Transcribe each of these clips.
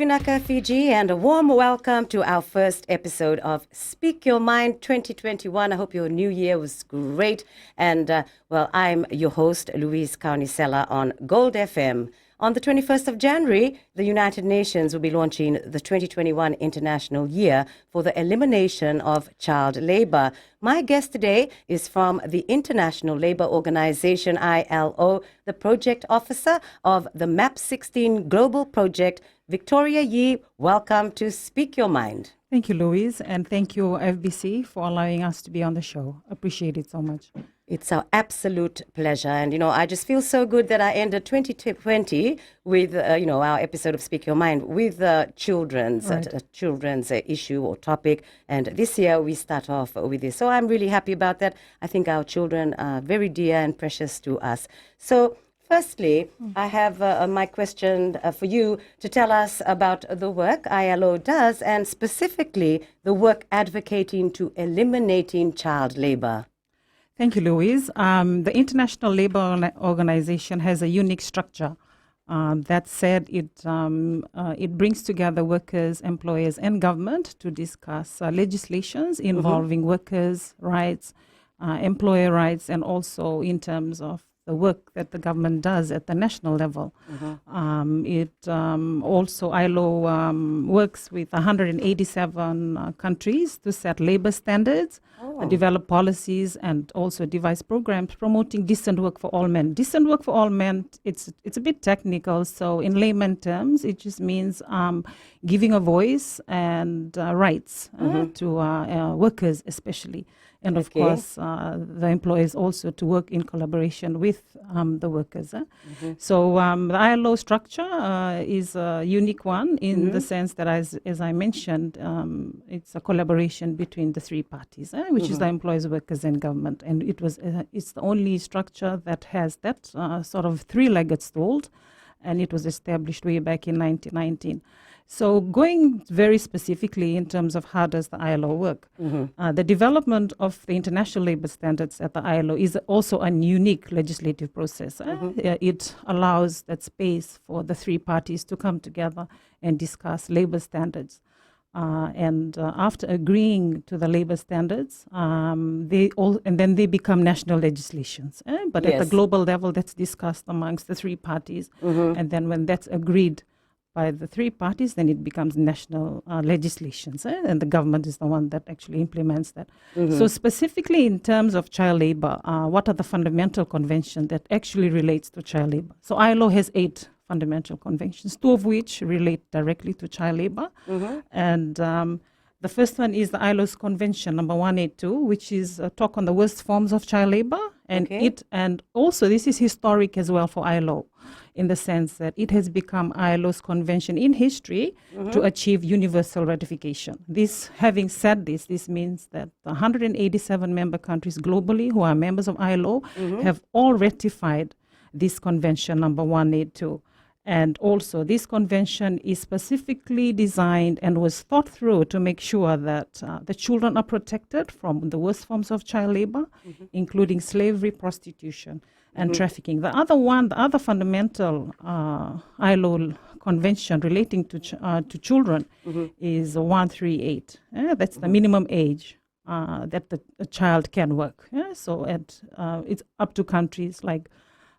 Vinaka, Fiji, and a warm welcome to our first episode of Speak Your Mind 2021. I hope your new year was great. And, I'm your host, Louise Carnicella on Gold FM. On the 21st of January, the United Nations will be launching the 2021 International Year for the Elimination of Child Labor. My guest today is from the International Labour Organization, ILO, the project officer of the MAP 16 Global Project, Victoria Yee. Welcome to Speak Your Mind. Thank you, Louise, and thank you, FBC, for allowing us to be on the show. Appreciate it so much. It's our absolute pleasure. And, I just feel so good that I ended 2020 with, our episode of Speak Your Mind with children's issue or topic. And this year we start off with this. So I'm really happy about that. I think our children are very dear and precious to us. So firstly, I have my question for you to tell us about the work ILO does and specifically the work advocating to eliminating child labor. Thank you, Louise. The International Labour Organization has a unique structure. That said, it brings together workers, employers, and government to discuss legislations involving workers' rights, employer rights, and also in terms of the work that the government does at the national level. ILO works with 187 countries to set labor standards, develop policies, and also devise programs promoting decent work for all men. Decent work for all men, it's a bit technical, so in layman terms, it just means giving a voice and rights to workers especially. And of course, the employers also to work in collaboration with the workers. So the ILO structure is a unique one in the sense that, as I mentioned, it's a collaboration between the three parties, which is the employers, workers, and government. And it's the only structure that has that sort of three-legged stool, and it was established way back in 1919. So going very specifically in terms of how does the ILO work, the development of the international labor standards at the ILO is also a unique legislative process. It allows that space for the three parties to come together and discuss labor standards. After agreeing to the labor standards, they become national legislations. But at the global level, that's discussed amongst the three parties. And then when that's agreed by the three parties, then it becomes national legislations, and the government is the one that actually implements that. So specifically in terms of child labor, what are the fundamental conventions that actually relates to child labor? So ILO has 8 fundamental conventions, 2 of which relate directly to child labor. And the first one is the ILO's Convention number 182, which is a talk on the worst forms of child labor. And also this is historic as well for ILO, in the sense that it has become ILO's convention in history to achieve universal ratification. Having said this means that the 187 member countries globally who are members of ILO have all ratified this convention number 182. And also this convention is specifically designed and was thought through to make sure that the children are protected from the worst forms of child labor, including slavery, prostitution, and trafficking. The other fundamental ILO convention relating to children is 138. That's the minimum age that a child can work. So it's up to countries like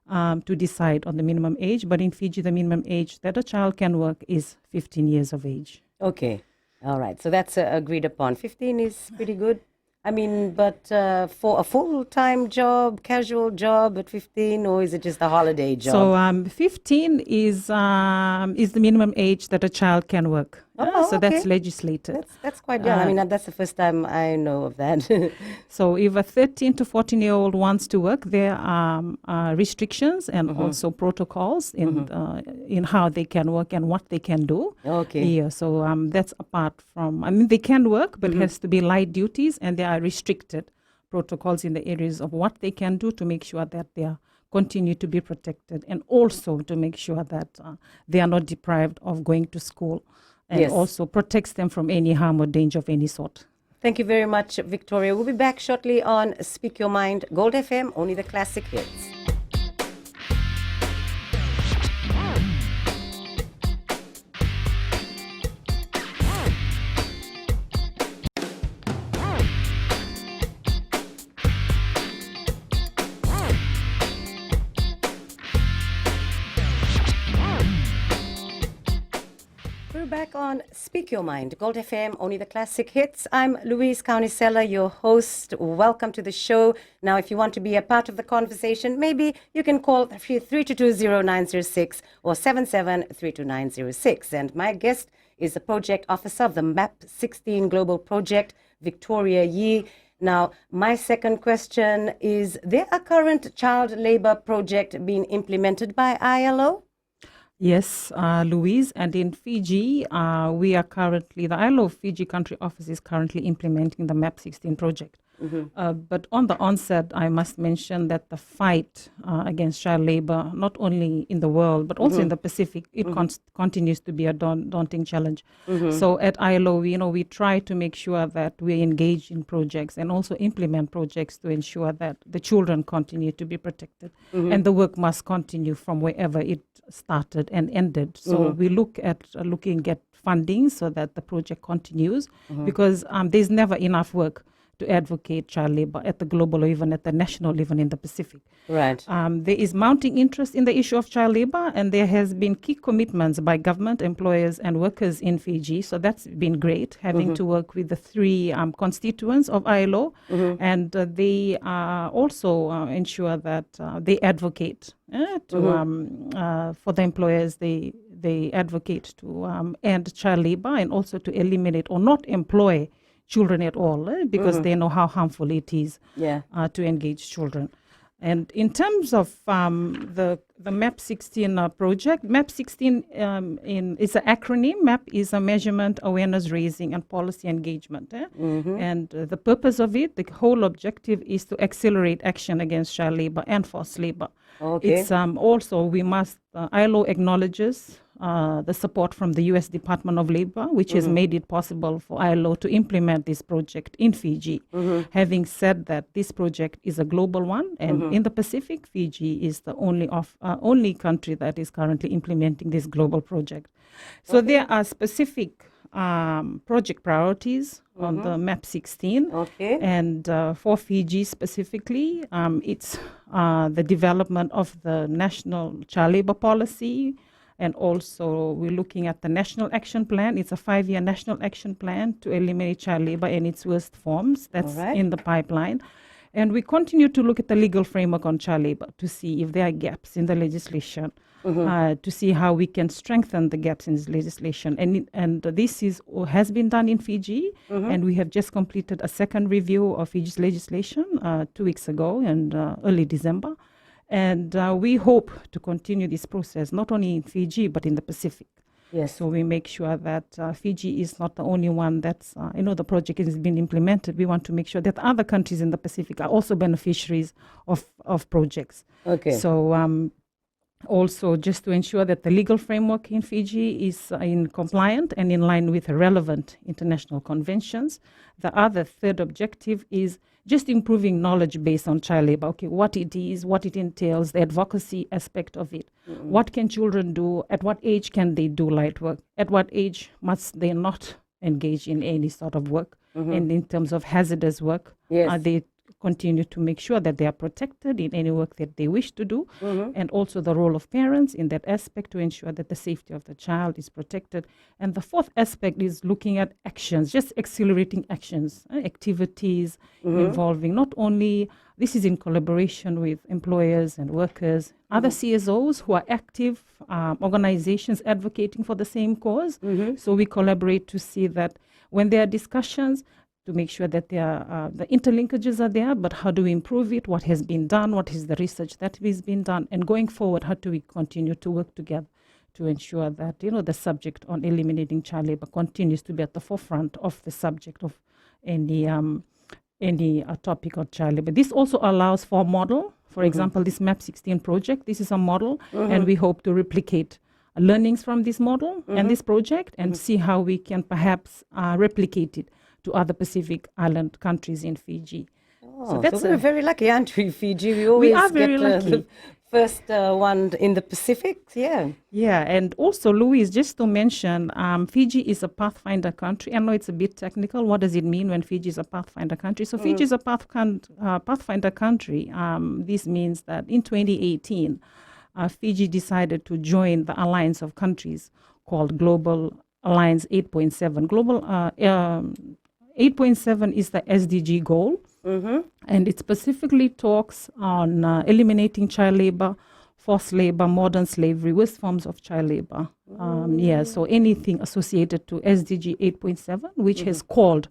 to decide on the minimum age, but in Fiji, the minimum age that a child can work is 15 years of age. Okay, all right. So that's agreed upon. 15 is pretty good. I mean, but for a full-time job, casual job at 15, or is it just a holiday job? So 15 is the minimum age that a child can work. So that's legislated. That's quite young. I mean, that's the first time I know of that. So if a 13 to 14-year-old wants to work, there are restrictions and also protocols in how they can work and what they can do. So that's apart from, they can work, but it has to be light duties, and there are restricted protocols in the areas of what they can do to make sure that they are continue to be protected, and also to make sure that they are not deprived of going to school, and also protects them from any harm or danger of any sort. Thank you very much, Victoria. We'll be back shortly on Speak Your Mind, Gold FM, only the classic hits. We're back on Speak Your Mind, Gold FM, only the classic hits. I'm Louise Kaunisella, your host. Welcome to the show. Now, if you want to be a part of the conversation, maybe you can call 3220906 or 77-32906. And my guest is the project officer of the MAP 16 Global Project, Victoria Yee. Now, my second question is, there a current child labor project being implemented by ILO? Yes, Louise, and in Fiji, we are currently, the ILO Fiji country office is currently implementing the MAP 16 project. But on the onset, I must mention that the fight against child labor, not only in the world, but also in the Pacific, it continues to be a daunting challenge. So at ILO, we try to make sure that we engage in projects and also implement projects to ensure that the children continue to be protected. And the work must continue from wherever it started and ended. So we looking at funding so that the project continues, because there's never enough work to advocate child labor at the global or even at the national, even in the Pacific. Right. There is mounting interest in the issue of child labor, and there has been key commitments by government, employers, and workers in Fiji. So that's been great, having to work with the three constituents of ILO, and they also ensure that they advocate for the employers. They advocate to end child labor and also to eliminate or not employ children at all, because they know how harmful it is to engage children. And in terms of the MAP 16 project, MAP 16 is an acronym. MAP is a measurement, awareness raising, and policy engagement. And the purpose of it, the whole objective is to accelerate action against child labor and forced labor. It's also, we must, ILO acknowledges the support from the U.S. Department of Labor, which has made it possible for ILO to implement this project in Fiji. Having said that, this project is a global one, and in the Pacific, Fiji is the only country that is currently implementing this global project. So there are specific project priorities on the MAP 16. And for Fiji specifically, it's the development of the national child labor policy. And also, we're looking at the National Action Plan. It's a 5-year National Action Plan to eliminate child labor in its worst forms. That's in the pipeline. And we continue to look at the legal framework on child labor to see if there are gaps in the legislation, to see how we can strengthen the gaps in this legislation. And this has been done in Fiji, and we have just completed a second review of Fiji's legislation 2 weeks ago in early December. And we hope to continue this process, not only in Fiji, but in the Pacific. Yes. So we make sure that Fiji is not the only one that's, the project has been implemented. We want to make sure that other countries in the Pacific are also beneficiaries of projects. So also just to ensure that the legal framework in Fiji is in compliant and in line with relevant international conventions. The other third objective is just improving knowledge based on child labor. What it is, what it entails, the advocacy aspect of it. What can children do? At what age can they do light work? At what age must they not engage in any sort of work? And in terms of hazardous work, they continue to make sure that they are protected in any work that they wish to do, and also the role of parents in that aspect to ensure that the safety of the child is protected. And the fourth aspect is looking at actions, just accelerating actions, activities involving not only, this is in collaboration with employers and workers, other CSOs who are active, organizations advocating for the same cause. So we collaborate to see that when there are discussions, to make sure that the interlinkages are there, but how do we improve it? What has been done? What is the research that has been done? And going forward, how do we continue to work together to ensure that, the subject on eliminating child labor continues to be at the forefront of the subject of any topic on child labor. This also allows for a model. For example, this MAP 16 project, this is a model, and we hope to replicate learnings from this model and this project and see how we can perhaps replicate it to other Pacific Island countries in Fiji. So we're very lucky, aren't we, Fiji? We always are very lucky. The first one in the Pacific, Yeah, and also, Louise, just to mention, Fiji is a Pathfinder country. I know it's a bit technical. What does it mean when Fiji is a Pathfinder country? So Fiji is a Pathfinder country. This means that in 2018, Fiji decided to join the alliance of countries called Global Alliance 8.7. Global 8.7 is the SDG goal, and it specifically talks on eliminating child labor, forced labor, modern slavery, worst forms of child labor. So anything associated to SDG 8.7, which has called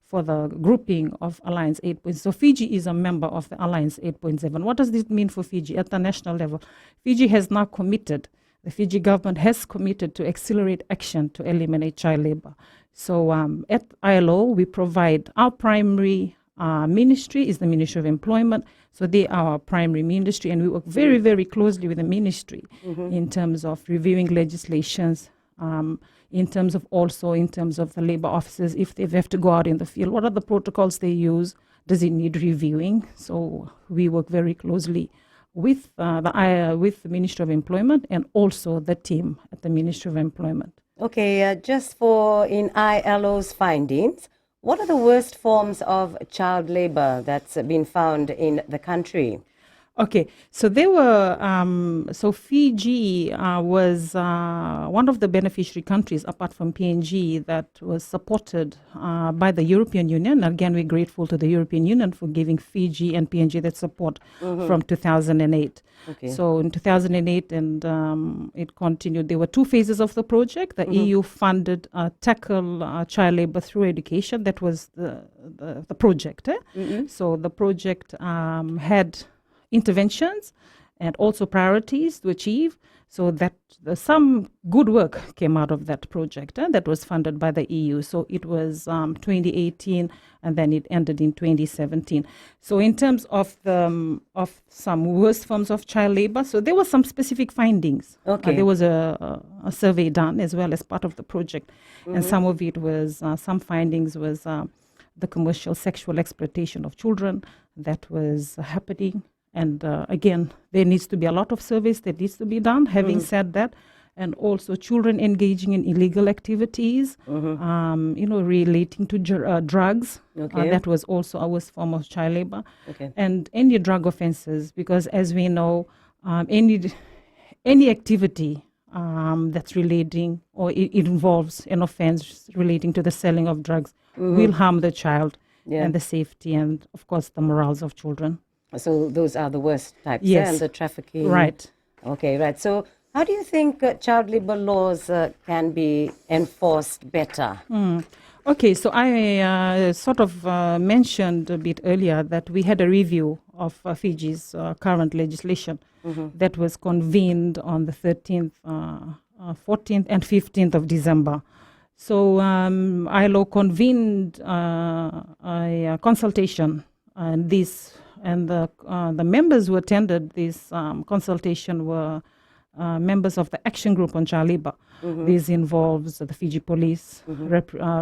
for the grouping of Alliance 8. So Fiji is a member of the Alliance 8.7. What does this mean for Fiji at the national level? Fiji has now committed, the Fiji government has committed to accelerate action to eliminate child labor. So at ILO, we provide our primary ministry is the Ministry of Employment. So they are our primary ministry, and we work very, very closely with the ministry in terms of reviewing legislations, in terms of the labor officers, if they have to go out in the field, what are the protocols they use? Does it need reviewing? So we work very closely with the Ministry of Employment and also the team at the Ministry of Employment. Okay, just for in ILO's findings, what are the worst forms of child labor that's been found in the country? Okay, so they were, so Fiji was one of the beneficiary countries, apart from PNG, that was supported by the European Union. Again, we're grateful to the European Union for giving Fiji and PNG that support from 2008. Okay. So in 2008, and it continued. There were two phases of the project. The EU funded tackle child labor through education. That was the project. So the project had interventions and also priorities to achieve, so that some good work came out of that project that was funded by the EU. So it was 2018, and then it ended in 2017. So in terms of of some worst forms of child labor, so there were some specific findings. Okay. There was a survey done as well as part of the project, and some of it was some findings was the commercial sexual exploitation of children that was happening. And again, there needs to be a lot of surveys that needs to be done. Having said that, and also children engaging in illegal activities, relating to drugs. Okay. That was also a worst form of child labor. Okay. And any drug offenses, because as we know, any activity that's relating or it involves an offense relating to the selling of drugs will harm the child and the safety and, of course, the morals of children. So those are the worst types, Yes. and the trafficking. Right. Okay, right. So how do you think child labor laws can be enforced better? Okay, so I sort of mentioned a bit earlier that we had a review of Fiji's current legislation that was convened on the 13th, 14th and 15th of December. So ILO convened a consultation, and the members who attended this consultation were members of the Action Group on Child Labor. This involves the Fiji Police,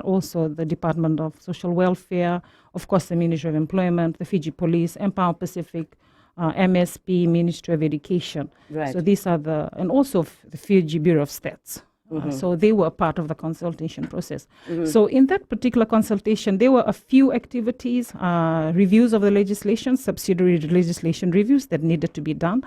also the Department of Social Welfare, of course the Ministry of Employment, the Fiji Police, Empower Pacific, MSP, Ministry of Education. Right. So these are and also the Fiji Bureau of Stats. So they were part of the consultation process. So in that particular consultation, there were a few activities, reviews of the legislation, subsidiary legislation reviews that needed to be done.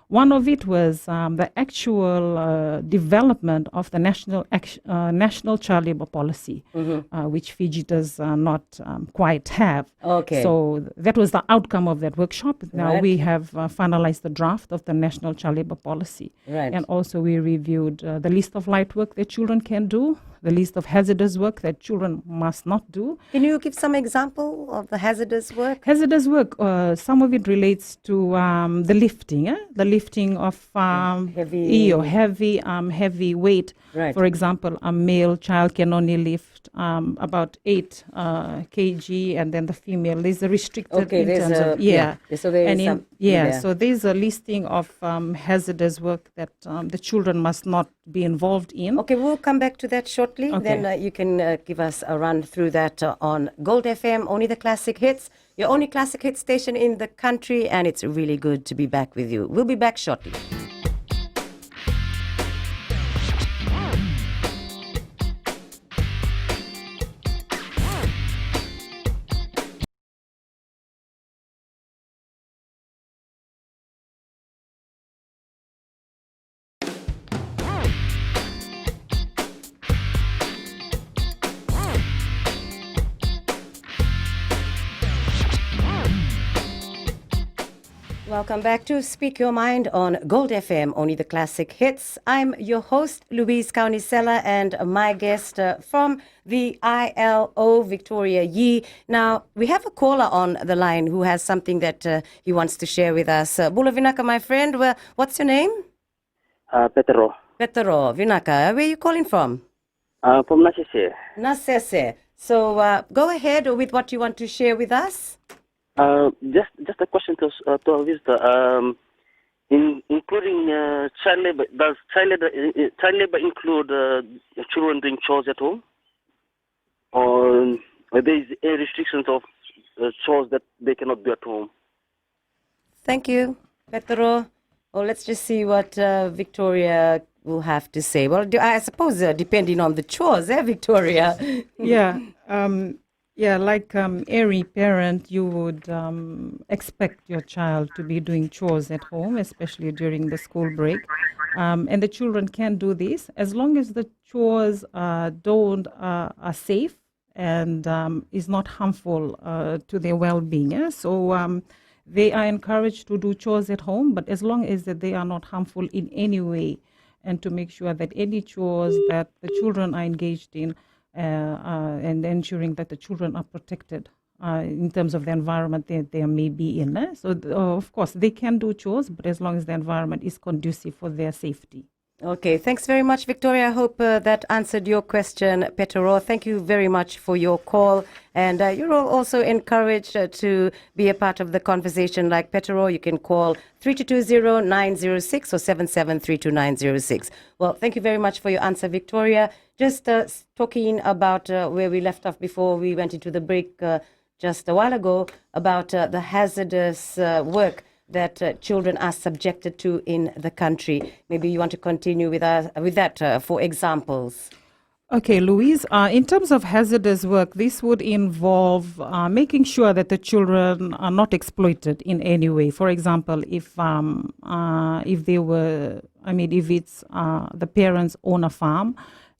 One of it was the actual development of the national child labor policy, which Fiji does not quite have. Okay. So that was the outcome of that workshop. Now we have finalized the draft of the national child labor policy. Right. And also we reviewed the list of light work that children can do, the list of hazardous work that children must not do. Can you give some example of the hazardous work? Hazardous work, some of it relates to the lifting, the lifting of heavy weight. Right. For example, a male child can only lift about 8 kg, and then the female, there's a restricted in terms of, So there is some, so there's a listing of hazardous work that the children must not be involved in. Okay, we'll come back to that shortly. Okay. Then you can give us a run through that on Gold FM, only the classic hits, your only classic hit station in the country, and it's really good to be back with you. We'll be back shortly. Welcome back to Speak Your Mind on Gold FM, only the classic hits. I'm your host, Louise Kaunisela, and my guest from the ILO, Victoria Yee. Now, we have a caller on the line who has something that he wants to share with us. Bula Vinaka, my friend, what's your name? Petro. Petro, Vinaka, where are you calling from? From Nasese. Nasese. So go ahead with what you want to share with us. Just a question to our visitor. Including child labor, does child labor include children doing chores at home, or are there any restrictions of chores that they cannot do at home? Thank you, Petro. Well, let's just see what Victoria will have to say. Well, I suppose depending on the chores, Victoria? Yeah. Like every parent, you would expect your child to be doing chores at home, especially during the school break. And the children can do this as long as the chores are safe and is not harmful to their well-being. Yeah? So they are encouraged to do chores at home, but as long as that they are not harmful in any way, and to make sure that any chores that the children are engaged in and ensuring that the children are protected in terms of the environment they may be in. So, of course, they can do chores, but as long as the environment is conducive for their safety. Okay, thanks very much, Victoria. I hope that answered your question, Petro. Thank you very much for your call. And you're all also encouraged to be a part of the conversation like Petro. You can call 3220-906 or 7732-906. Well, thank you very much for your answer, Victoria. Just talking about where we left off before we went into the break just a while ago about the hazardous work that children are subjected to in the country. Maybe you want to continue with that for examples. Okay, Louise, in terms of hazardous work, this would involve making sure that the children are not exploited in any way. For example, if it's the parents own a farm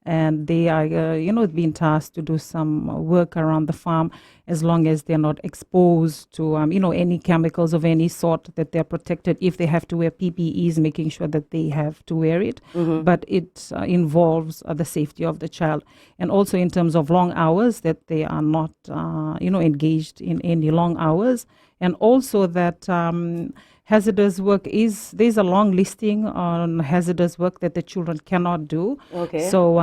and they are, being tasked to do some work around the farm, as long as they're not exposed to, any chemicals of any sort, that they're protected. If they have to wear PPEs, making sure that they have to wear it. Mm-hmm. But it involves the safety of the child. And also in terms of long hours, that they are not, engaged in any long hours. And also that hazardous work there's a long listing on hazardous work that the children cannot do. Okay. So,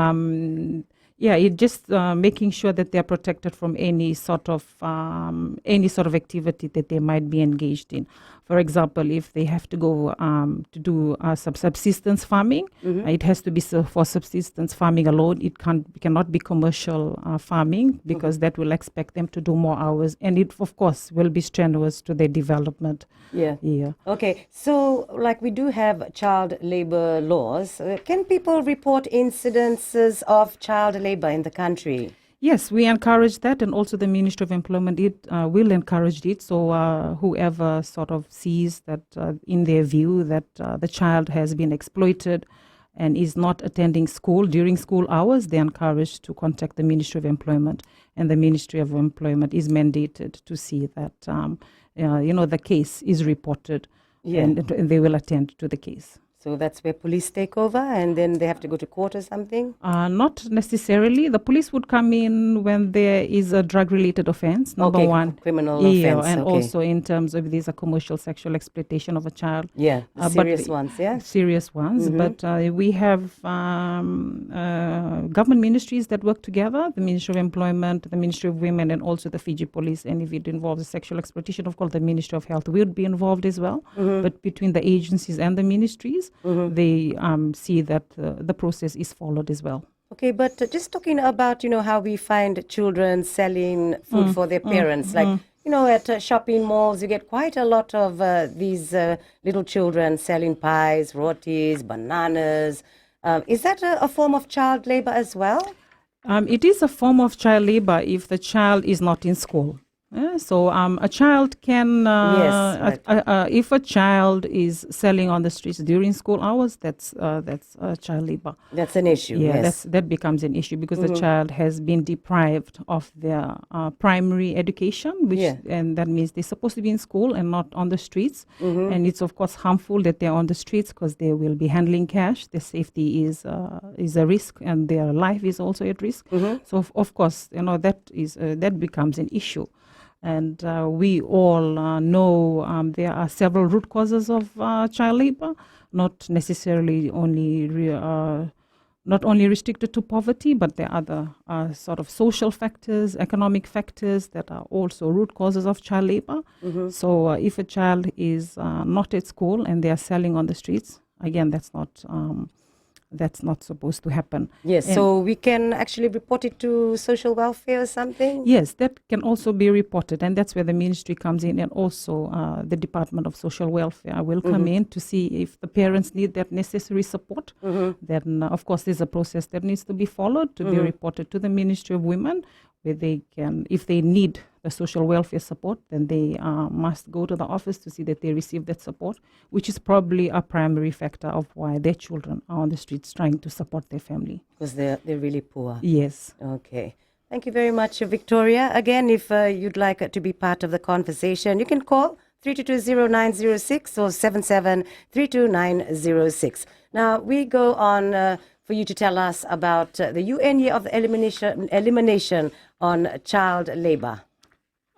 it just making sure that they're protected from any sort of activity that they might be engaged in. For example, if they have to go to do subsistence farming, mm-hmm. It has to be for subsistence farming alone. It cannot be commercial farming, because mm-hmm. that will expect them to do more hours, and it, of course, will be strenuous to their development. Yeah. Okay. So, like, we do have child labor laws. Can people report incidences of child labor in the country? Yes, we encourage that, and also the Ministry of Employment will encourage it. So whoever sort of sees that, in their view, that the child has been exploited and is not attending school during school hours, they're encouraged to contact the Ministry of Employment, and the Ministry of Employment is mandated to see that the case is reported, and they will attend to the case. So that's where police take over, and then they have to go to court or something? Not necessarily. The police would come in when there is a drug-related offense, number one. Criminal offense. And also in terms of there's a commercial sexual exploitation of a child. Yeah, serious ones, yeah? Serious ones. Mm-hmm. But we have government ministries that work together, the Ministry of Employment, the Ministry of Women, and also the Fiji Police. And if it involves sexual exploitation, of course, the Ministry of Health will be involved as well. Mm-hmm. But between the agencies and the ministries, mm-hmm. they see that the process is followed as well. Okay, but just talking about, how we find children selling food for their parents, like, at shopping malls, you get quite a lot of these little children selling pies, rotis, bananas. Is that a form of child labor as well? It is a form of child labor if the child is not in school. A child can, Yes, right. if a child is selling on the streets during school hours, that's child labor. That's an issue, Yeah, yes. that becomes an issue because the child has been deprived of their primary education, Yeah. and that means they're supposed to be in school and not on the streets. And it's of course harmful that they're on the streets because they will be handling cash. Their safety is a risk, and their life is also at risk. So of course, that becomes an issue. And we all know there are several root causes of child labor, not necessarily not only restricted to poverty, but there are other sort of social factors, economic factors that are also root causes of child labor. So if a child is not at school and they are selling on the streets, again, that's not supposed to happen. Yes, And so we can actually report it to social welfare or something? yes, that can also be reported, and that's where the ministry comes in, and also the Department of Social Welfare will come in to see if the parents need that necessary support. Then, of course, there's a process that needs to be followed to be reported to the Ministry of Women, where they can, if they need the social welfare support, then they must go to the office to see that they receive that support, which is probably a primary factor of why their children are on the streets trying to support their family. Because they're really poor. Yes. Okay. Thank you very much, Victoria. Again, if you'd like to be part of the conversation, you can call 3220906 or 77320906. Now, we go on for you to tell us about the UN Year of the Elimination on Child Labor.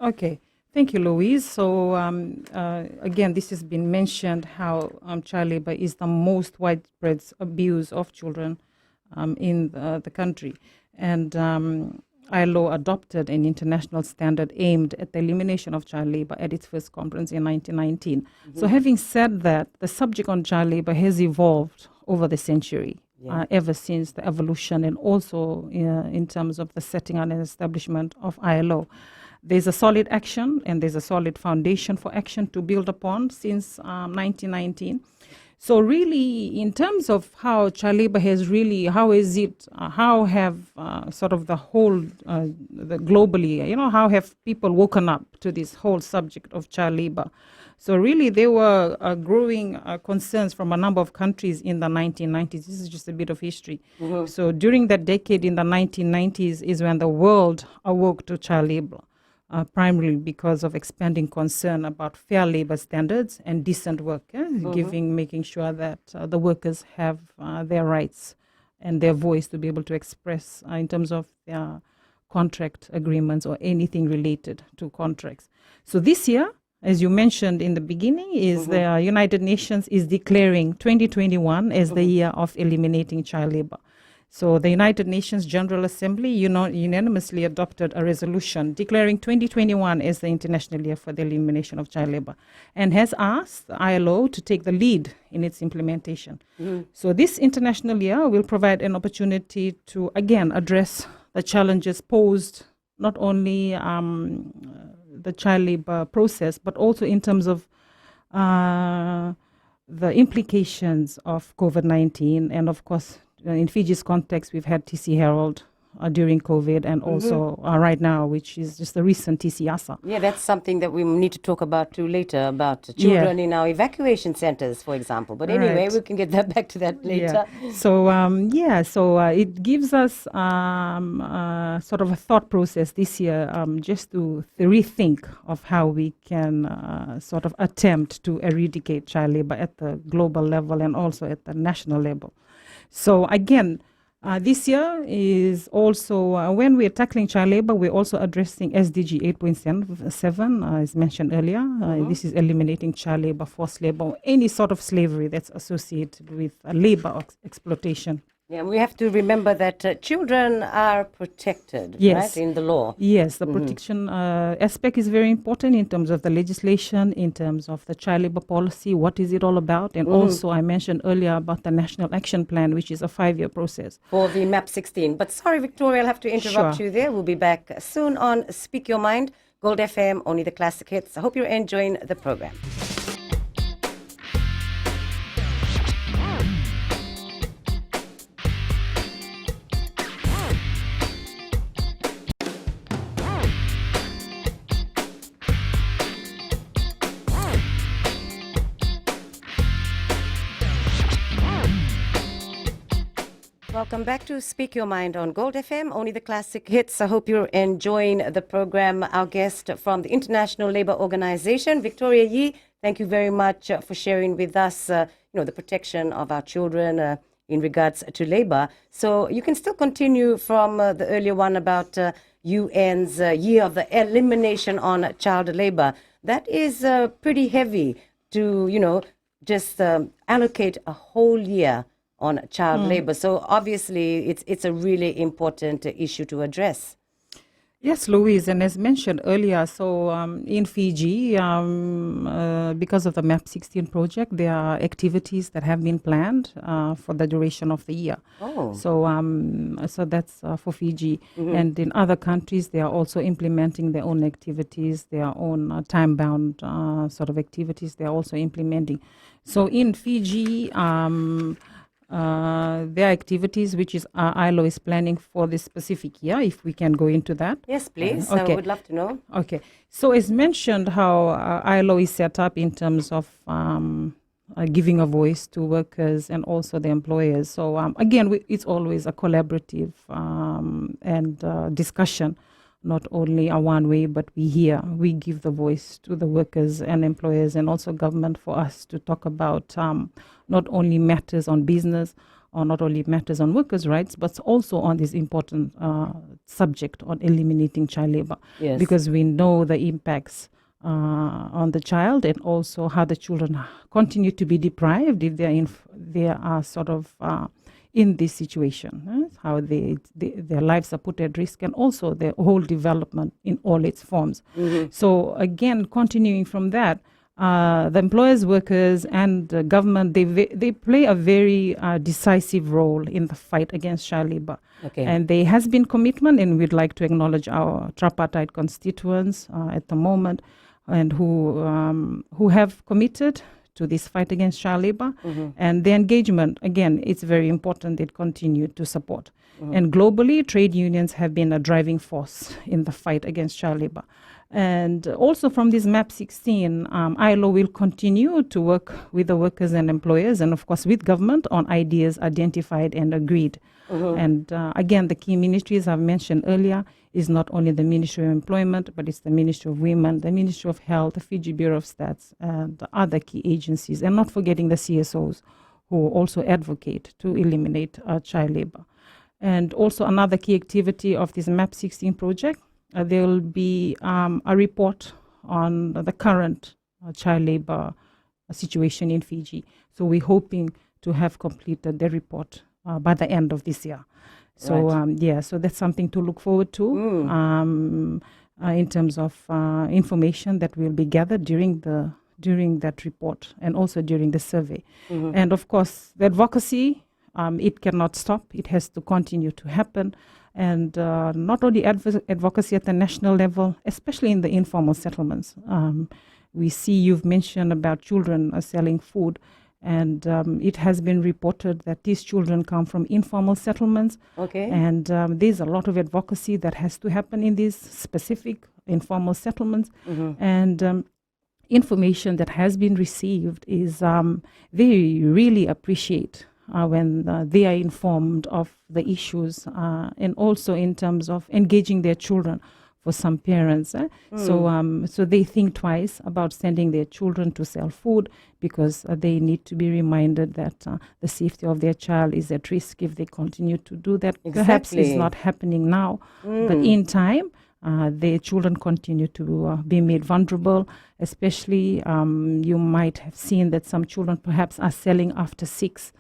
Okay. Thank you, Louise. So, again, this has been mentioned how child labor is the most widespread abuse of children in the country. And ILO adopted an international standard aimed at the elimination of child labor at its first conference in 1919. So having said that, the subject on child labor has evolved over the century, ever since the evolution, and also in terms of the setting and establishment of ILO. There's a solid action and there's a solid foundation for action to build upon since 1919. So really, in terms of how child labor has really, how have sort of the whole, globally, how have people woken up to this whole subject of child labor? So really, there were growing concerns from a number of countries in the 1990s. This is just a bit of history. So during that decade in the 1990s is when the world awoke to child labor. Primarily because of expanding concern about fair labor standards and decent work, making sure that the workers have their rights and their voice to be able to express in terms of their contract agreements or anything related to contracts. So this year, as you mentioned in the beginning, is the United Nations is declaring 2021 as the year of eliminating child labor. So the United Nations General Assembly unanimously adopted a resolution declaring 2021 as the International Year for the Elimination of Child Labor, and has asked the ILO to take the lead in its implementation. So this International Year will provide an opportunity to, again, address the challenges posed not only the child labor process, but also in terms of the implications of COVID-19, and of course, in Fiji's context, we've had TC Herald during COVID, and also right now, which is just the recent TC Asa. Yeah, that's something that we need to talk about too later, about children in our evacuation centers, for example. But anyway, we can get back to that later. Yeah. So it gives us sort of a thought process this year, just to rethink of how we can sort of attempt to eradicate child labor at the global level and also at the national level. So again, this year is also, when we're tackling child labor, we're also addressing SDG 8.7, as mentioned earlier. This is eliminating child labor, forced labor, or any sort of slavery that's associated with labor exploitation. Yeah, we have to remember that children are protected, right, in the law. Yes, the protection aspect is very important in terms of the legislation, in terms of the child labor policy, what is it all about? And also I mentioned earlier about the National Action Plan, which is a 5-year process. For the MAP 16. But sorry, Victoria, I'll have to interrupt you there. We'll be back soon on Speak Your Mind, Gold FM, only the classic hits. I hope you're enjoying the program. Welcome back to Speak Your Mind on Gold FM, only the classic hits. I hope you're enjoying the program. Our guest from the International Labour Organization, Victoria Yee, thank you very much for sharing with us, the protection of our children in regards to labour. So you can still continue from the earlier one about UN's year of the elimination on child labour. That is pretty heavy to, just allocate a whole year on child labor. So obviously it's a really important issue to address. Yes, Louise, and as mentioned earlier, so in Fiji, because of the MAP 16 project, there are activities that have been planned for the duration of the year. Oh. So that's for Fiji. And in other countries, they are also implementing their own activities, their own time-bound sort of activities they are also implementing. So in Fiji, there are activities which is ILO is planning for this specific year, if we can go into that. Yes, please. Okay. I would love to know. Okay. So as mentioned, how ILO is set up in terms of giving a voice to workers and also the employers. So again, it's always a collaborative and discussion, not only a one way, but we give the voice to the workers and employers and also government for us to talk about not only matters on business or not only matters on workers' rights, but also on this important subject on eliminating child labor. Yes. Because we know the impacts on the child and also how the children continue to be deprived if they are sort of in this situation, how their lives are put at risk and also their whole development in all its forms. So again, continuing from that, the employers, workers and the government, they play a very decisive role in the fight against child labor. Okay. And there has been commitment, and we'd like to acknowledge our tripartite constituents at the moment and who have committed to this fight against child labor. And the engagement, again, it's very important they continue to support. And globally, trade unions have been a driving force in the fight against child labor. And also from this MAP 16, ILO will continue to work with the workers and employers and of course with government on ideas identified and agreed. And again, the key ministries I've mentioned earlier is not only the Ministry of Employment, but it's the Ministry of Women, the Ministry of Health, the Fiji Bureau of Stats, and the other key agencies, and not forgetting the CSOs who also advocate to eliminate child labor. And also another key activity of this MAP 16 project, there will be a report on the current child labor situation in Fiji. So we're hoping to have completed the report by the end of this year. So so that's something to look forward to in terms of information that will be gathered during that report and also during the survey. And of course, the advocacy, it cannot stop. It has to continue to happen. And not only advocacy at the national level, especially in the informal settlements. We see you've mentioned about children selling food. And it has been reported that these children come from informal settlements. Okay. And there's a lot of advocacy that has to happen in these specific informal settlements. And information that has been received is they really appreciate when they are informed of the issues and also in terms of engaging their children. For some parents, so they think twice about sending their children to sell food because they need to be reminded that the safety of their child is at risk if they continue to do that. Perhaps it's not happening now, but in time, their children continue to be made vulnerable. Especially, you might have seen that some children perhaps are selling after 6.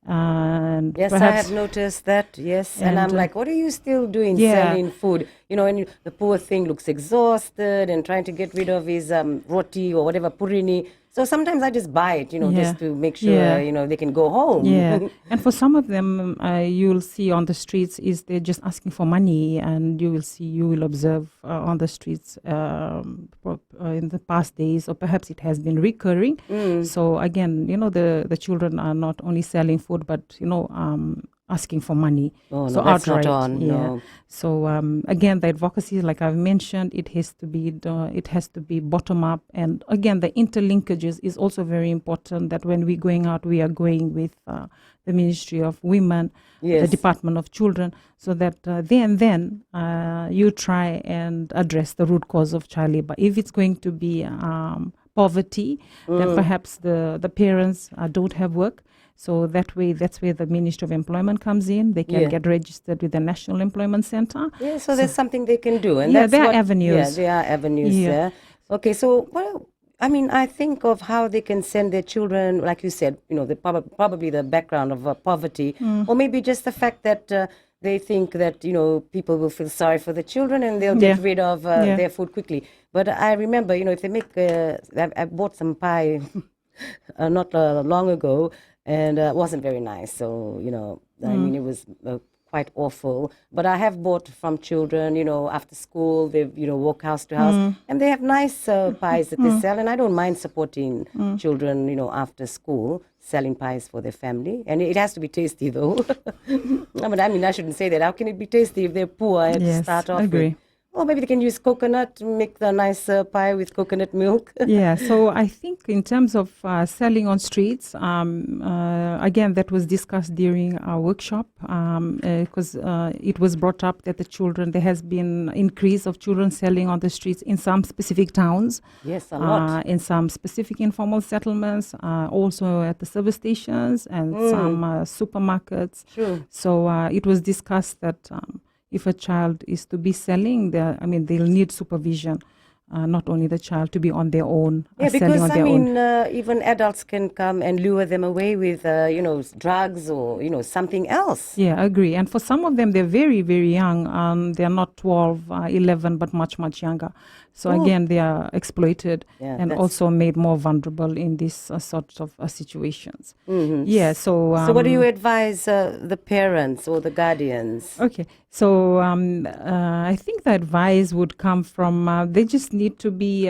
And yes, I have noticed that. Yes, and I'm like, what are you still doing selling food? And the poor thing looks exhausted and trying to get rid of his roti or whatever purini. So sometimes I just buy it, just to make sure they can go home. Yeah, and for some of them, you'll see on the streets is they're just asking for money, and you will observe on the streets in the past days, or perhaps it has been recurring. So again, the children are not only selling food, but asking for money. Oh, So no, that's outright, not on. yeah. No. So again, the advocacy, like I've mentioned, it has to be bottom up, and again, the interlinkages is also very important. That when we're going out, we are going with the Ministry of Women, the Yes. Department of Children, so that then you try and address the root cause of child labor. If it's going to be poverty, then perhaps the parents don't have work. So that's where the Ministry of Employment comes in. They can Yeah. get registered with the National Employment Center. Yeah, so there's something they can do. And Yeah, that's there are what, avenues. Yeah, there are avenues Yeah. there. Okay, so, well, I mean, I think of how they can send their children, like you said, probably the background of poverty, or maybe just the fact that they think that, people will feel sorry for the children and they'll get Yeah. rid of Yeah. their food quickly. But I remember, if they make, I bought some pie not long ago, and it wasn't very nice. So, I mean, it was quite awful. But I have bought from children, after school, they, walk house to house, and they have nice pies that they sell. And I don't mind supporting children, after school, selling pies for their family. And it has to be tasty, though. I mean, I shouldn't say that. How can it be tasty if they're poor to Yes, start off agree. with? Or maybe they can use coconut, make the nice pie with coconut milk. Yeah, so I think in terms of selling on streets, again, that was discussed during our workshop because it was brought up that there has been increase of children selling on the streets in some specific towns. Yes, a lot. In some specific informal settlements, also at the service stations and some supermarkets. True. So it was discussed that if a child is to be selling, they'll need supervision. Not only the child to be on their own, Yeah, selling because on I their mean, own. even adults can come and lure them away with, drugs or, something else. Yeah, I agree. And for some of them, they're very, very young. They're not 12, 11, but much, much younger. So again, they are exploited Yeah, and that's- also made more vulnerable in these sorts of situations. Yeah, so... So what do you advise the parents or the guardians? Okay, so I think the advice would come from, they just need to be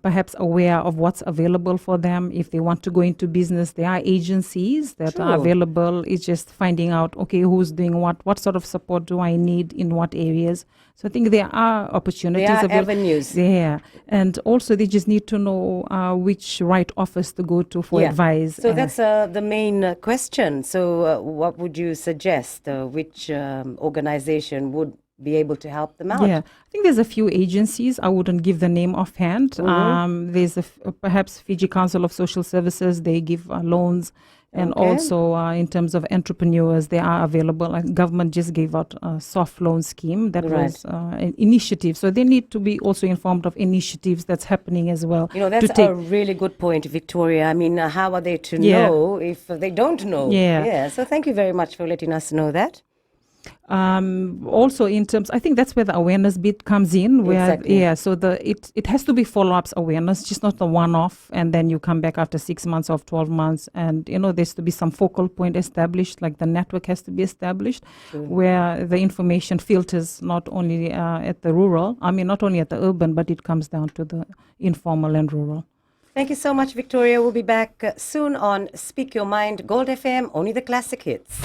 perhaps aware of what's available for them. If they want to go into business, there are agencies that are True. available. It's just finding out, okay, who's doing what sort of support do I need in what areas. So I think there are opportunities. There are available. avenues. Yeah, and also they just need to know which right office to go to for advice. So that's the main question. So what would you suggest? Which organization would be able to help them out? Yeah, I think there's a few agencies. I wouldn't give the name offhand. There's perhaps Fiji Council of Social Services. They give loans. And Okay. also in terms of entrepreneurs, they are available. Like government just gave out a soft loan scheme that Right. was an initiative. So they need to be also informed of initiatives that's happening as well. That's to take, a really good point, Victoria. I mean, how are they to Yeah. know if they don't know? Yeah. So thank you very much for letting us know that. Also in terms, I think that's where the awareness bit comes in, where Exactly. so it has to be follow-ups awareness, just not the one-off and then you come back after 6 months or 12 months, and there's to be some focal point established, like the network has to be established, where the information filters not only at the rural, not only at the urban, but it comes down to the informal and rural. Thank you so much, Victoria. We'll be back soon on Speak Your Mind, Gold FM, only the classic hits.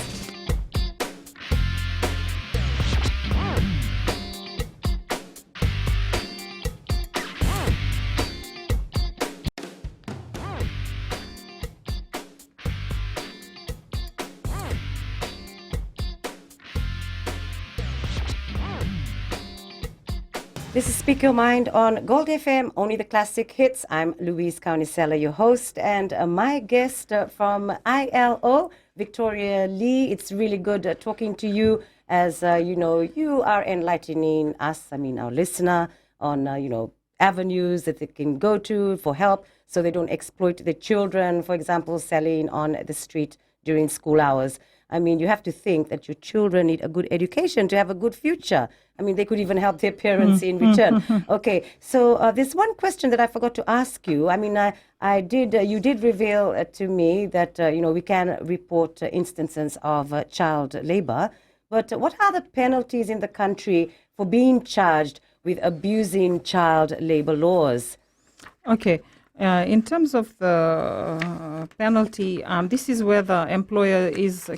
This is Speak Your Mind on Gold FM, only the classic hits. I'm Louise Kaunisela, your host, and my guest from ILO, Victoria Lee. It's really good talking to you as, you are enlightening us, our listener, on, avenues that they can go to for help so they don't exploit the children, for example, selling on the street during school hours. You have to think that your children need a good education to have a good future. They could even help their parents in return. Okay, so there's one question that I forgot to ask you. You did reveal to me that, we can report instances of child labor. But what are the penalties in the country for being charged with abusing child labor laws? Okay. In terms of the penalty, this is where the employer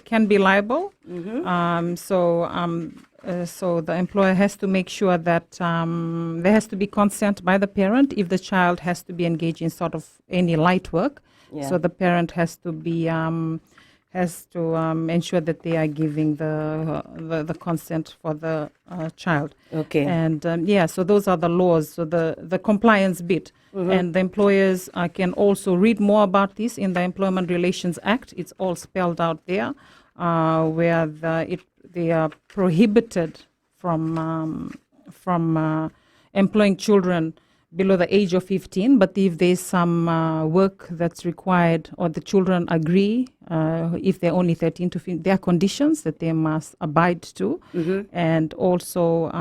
can be liable. So the employer has to make sure that there has to be consent by the parent if the child has to be engaged in sort of any light work. Yeah. So the parent has to be ensure that they are giving the consent for the child. Okay. And so those are the laws. So the compliance bit, and the employers can also read more about this in the Employment Relations Act. It's all spelled out there, where they are prohibited from employing children below the age of 15, but if there's some work that's required or the children agree, if they're only 13 to 15, there are conditions that they must abide to. And also,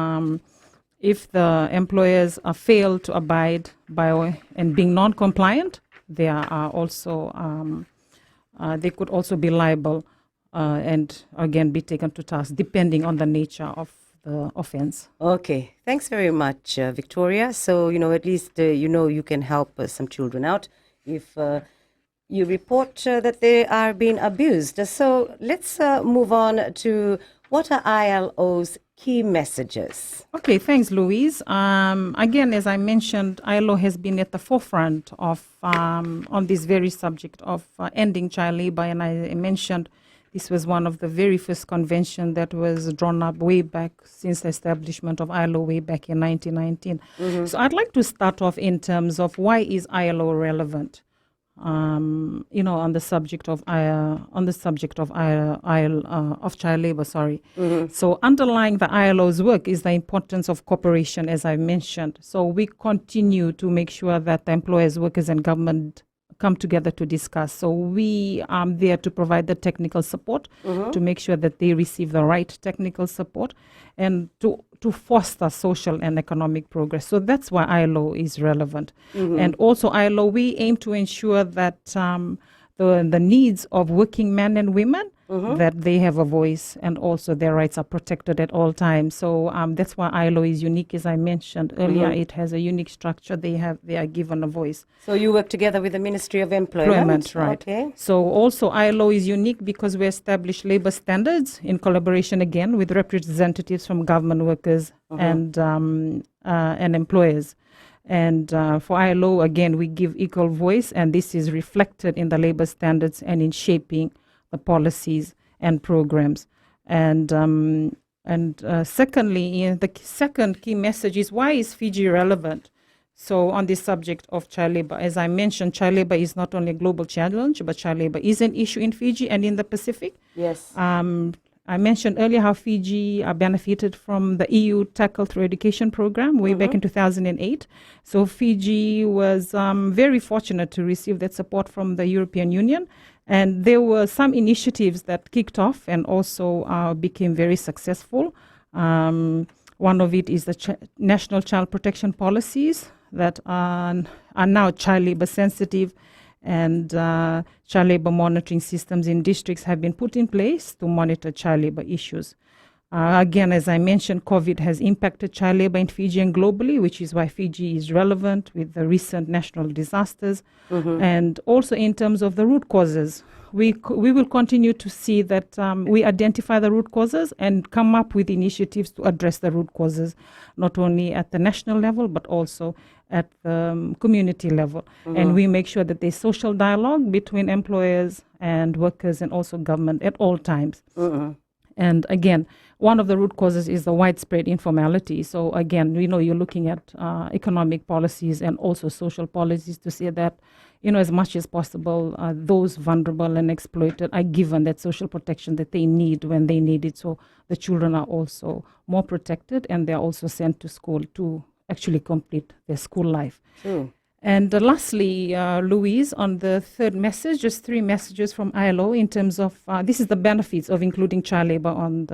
if the employers fail to abide by and being non-compliant, they are also they could also be liable and again be taken to task depending on the nature of the offense. Okay, thanks very much, Victoria. So, at least, you can help some children out if you report that they are being abused. So let's move on to what are ILO's key messages? Okay, thanks, Louise. Again, as I mentioned, ILO has been at the forefront of on this very subject of ending child labor, and I mentioned this was one of the very first convention that was drawn up way back since the establishment of ILO way back in 1919. So I'd like to start off in terms of why is ILO relevant, on the subject of child labor. So underlying the ILO's work is the importance of cooperation, as I mentioned. So we continue to make sure that the employers, workers, and government come together to discuss. So we are there to provide the technical support to make sure that they receive the right technical support and to foster social and economic progress. So that's why ILO is relevant. And also ILO, we aim to ensure that the needs of working men and women, that they have a voice and also their rights are protected at all times. So that's why ILO is unique, as I mentioned earlier. It has a unique structure. They are given a voice. So you work together with the Ministry of Employment, right? Okay. So also ILO is unique because we establish labor standards in collaboration again with representatives from government workers and employers. And for ILO, again, we give equal voice, and this is reflected in the labor standards and in shaping the policies and programs. And secondly, the second key message is, why is Fiji relevant? So on this subject of child labor, as I mentioned, child labor is not only a global challenge, but child labor is an issue in Fiji and in the Pacific. Yes. I mentioned earlier how Fiji benefited from the EU Tackle Through Education program way back in 2008. So Fiji was very fortunate to receive that support from the European Union. And there were some initiatives that kicked off and also became very successful. One of it is the national child protection policies that are now child labor sensitive, and child labor monitoring systems in districts have been put in place to monitor child labor issues. Again, as I mentioned, COVID has impacted child labor in Fiji and globally, which is why Fiji is relevant with the recent national disasters. And also in terms of the root causes, we will continue to see that we identify the root causes and come up with initiatives to address the root causes, not only at the national level, but also at the community level. And we make sure that there's social dialogue between employers and workers and also government at all times. And again, one of the root causes is the widespread informality. So again, you're looking at economic policies and also social policies to see that, as much as possible, those vulnerable and exploited are given that social protection that they need when they need it. So the children are also more protected, and they're also sent to school to actually complete their school life. And lastly, Louise, on the third message, just 3 messages from ILO in terms of this is the benefits of including child labor on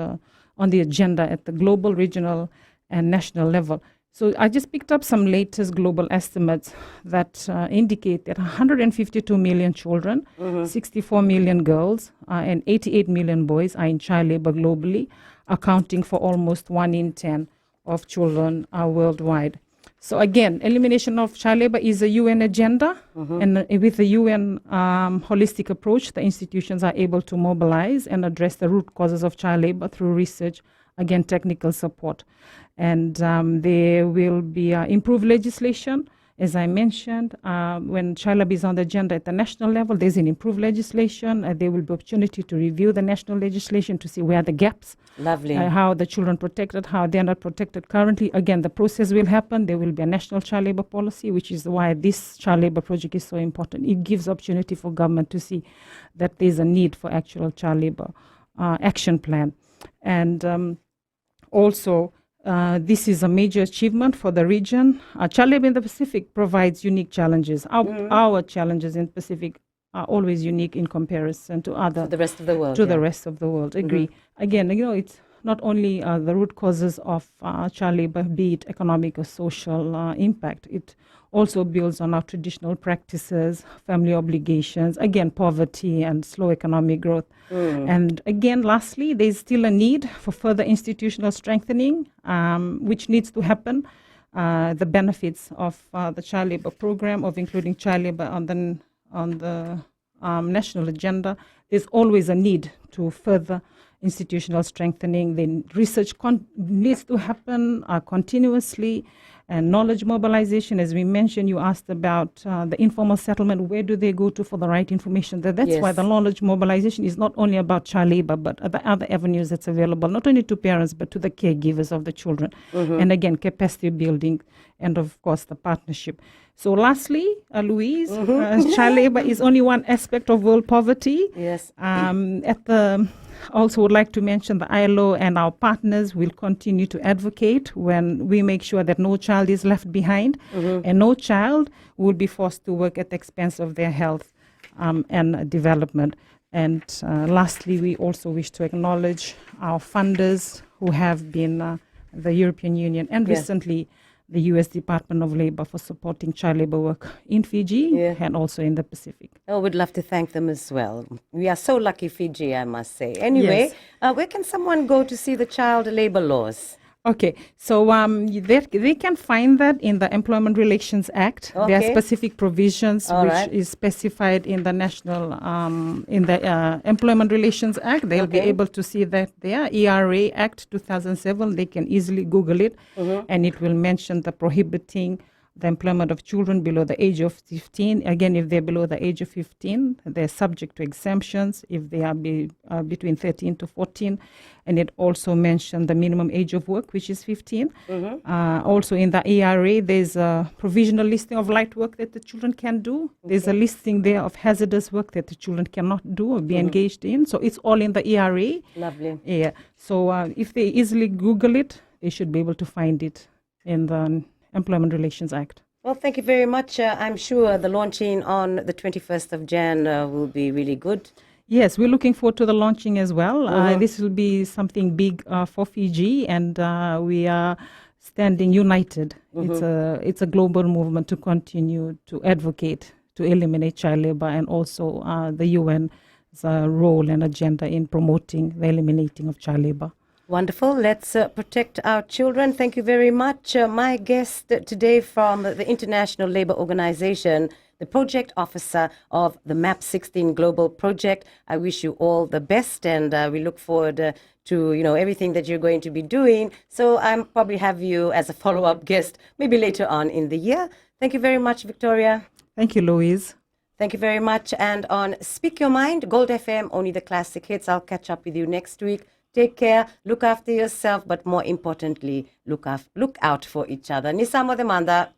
the agenda at the global, regional, and national level. So I just picked up some latest global estimates that indicate that 152 million children, 64 million girls, and 88 million boys are in child labor globally, accounting for almost 1 in 10 of children worldwide. So again, elimination of child labor is a UN agenda, and with the UN holistic approach, the institutions are able to mobilize and address the root causes of child labor through research, again, technical support. And there will be improved legislation. As I mentioned, when child labor is on the agenda at the national level, there's an improved legislation. There will be opportunity to review the national legislation to see where the gaps, Lovely. how the children protected, how they're not protected currently. Again, the process will happen. There will be a national child labor policy, which is why this child labor project is so important. It gives opportunity for government to see that there's a need for actual child labor action plan. And also, this is a major achievement for the region. Child labor in the Pacific provides unique challenges. Our challenges in Pacific are always unique in comparison to the rest of the world. the rest of the world. Agree. Again, it's not only the root causes of child labor, be it economic or social impact. It also builds on our traditional practices, family obligations, again, poverty and slow economic growth. And again, lastly, there's still a need for further institutional strengthening, which needs to happen. The benefits of the child labor program, of including child labor on the national agenda, there's always a need to further institutional strengthening. The research needs to happen continuously, and knowledge mobilization. As we mentioned, you asked about the informal settlement. Where do they go to for the right information? That's why the knowledge mobilization is not only about child labor, but the other avenues that's available, not only to parents, but to the caregivers of the children. And again, capacity building, and of course, the partnership. So lastly, Louise, child labor is only one aspect of world poverty. Yes. Also would like to mention the ILO and our partners will continue to advocate when we make sure that no child is left behind, and no child will be forced to work at the expense of their health and development. And lastly, we also wish to acknowledge our funders who have been the European Union and recently the U.S. Department of Labor for supporting child labor work in Fiji and also in the Pacific. Oh, we'd love to thank them as well. We are so lucky, Fiji, I must say. Anyway, where can someone go to see the child labor laws? Okay, so they can find that in the Employment Relations Act. There are specific provisions which is specified in the national, in the Employment Relations Act. They'll be able to see that there. ERA Act 2007, they can easily Google it, and it will mention the prohibiting the employment of children below the age of 15. Again, if they're below the age of 15, they're subject to exemptions if they are between 13 to 14. And it also mentioned the minimum age of work, which is 15. Also in the ERA, there's a provisional listing of light work that the children can do. There's a listing there of hazardous work that the children cannot do or be engaged in. So it's all in the ERA. Lovely. Yeah. So if they easily Google it, they should be able to find it in the Employment Relations Act. Well, thank you very much. I'm sure the launching on the 21st of Jan will be really good. Yes, we're looking forward to the launching as well. This will be something big for Fiji, and we are standing united. It's a global movement to continue to advocate to eliminate child labor, and also the UN's role and agenda in promoting the eliminating of child labor. Wonderful. Let's protect our children. Thank you very much. My guest today from the International Labour Organization, the project officer of the MAP 16 Global Project. I wish you all the best, and we look forward to everything that you're going to be doing. So I'll probably have you as a follow-up guest maybe later on in the year. Thank you very much, Victoria. Thank you, Louise. Thank you very much. And on Speak Your Mind, Gold FM, only the classic hits. I'll catch up with you next week. Take care, look after yourself, but more importantly, look out for each other. Nisamo demanda.